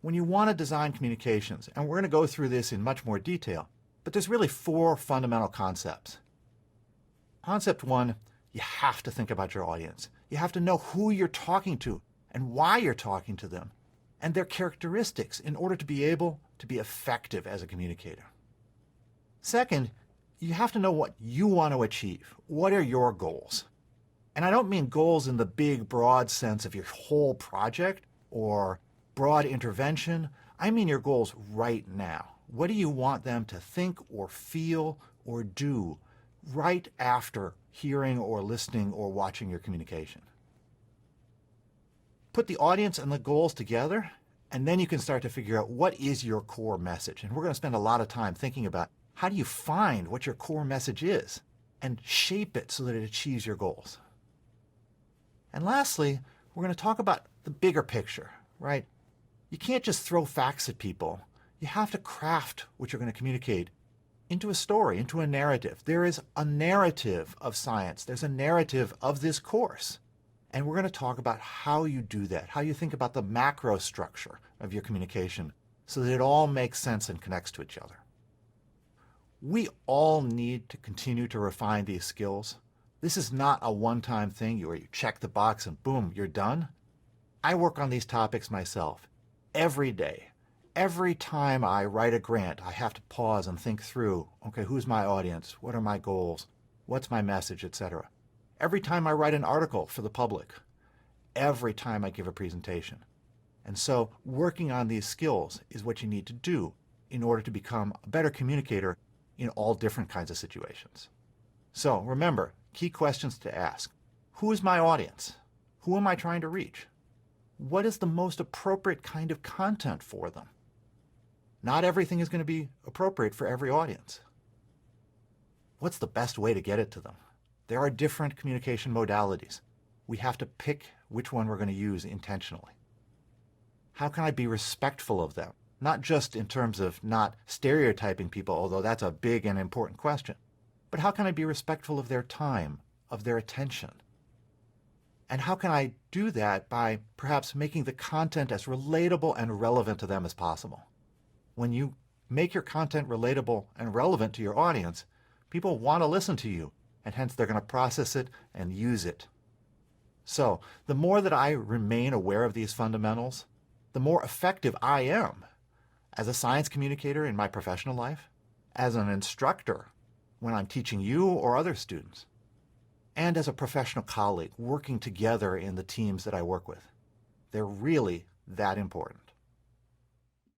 when you want to design communications, and we're going to go through this in much more detail, but there's really 4 fundamental concepts. Concept 1, you have to think about your audience. You have to know who you're talking to and why you're talking to them and their characteristics in order to be able to be effective as a communicator. Second, you have to know what you want to achieve. What are your goals? And I don't mean goals in the big, broad sense of your whole project or broad intervention. I mean your goals right now. What do you want them to think or feel or do right after hearing or listening or watching your communication? Put the audience and the goals together, and then you can start to figure out what is your core message. And we're going to spend a lot of time thinking about how do you find what your core message is and shape it so that it achieves your goals. And lastly, we're going to talk about the bigger picture, right? You can't just throw facts at people. You have to craft what you're going to communicate into a story, into a narrative. There is a narrative of science. There's a narrative of this course. And we're going to talk about how you do that, how you think about the macro structure of your communication so that it all makes sense and connects to each other. We all need to continue to refine these skills. This is not a one-time thing where you check the box and boom, you're done. I work on these topics myself every day. Every time I write a grant, I have to pause and think through, okay, who's my audience? What are my goals? What's my message, etc. Every time I write an article for the public, every time I give a presentation. And so working on these skills is what you need to do in order to become a better communicator in all different kinds of situations. So remember, key questions to ask. Who is my audience? Who am I trying to reach? What is the most appropriate kind of content for them? Not everything is going to be appropriate for every audience. What's the best way to get it to them? There are different communication modalities. We have to pick which one we're going to use intentionally. How can I be respectful of them? Not just in terms of not stereotyping people, although that's a big and important question, but how can I be respectful of their time, of their attention? And how can I do that by perhaps making the content as relatable and relevant to them as possible? When you make your content relatable and relevant to your audience, people want to listen to you, and hence they're going to process it and use it. So the more that I remain aware of these fundamentals, the more effective I am as a science communicator in my professional life, as an instructor when I'm teaching you or other students, and as a professional colleague working together in the teams that I work with. They're really that important.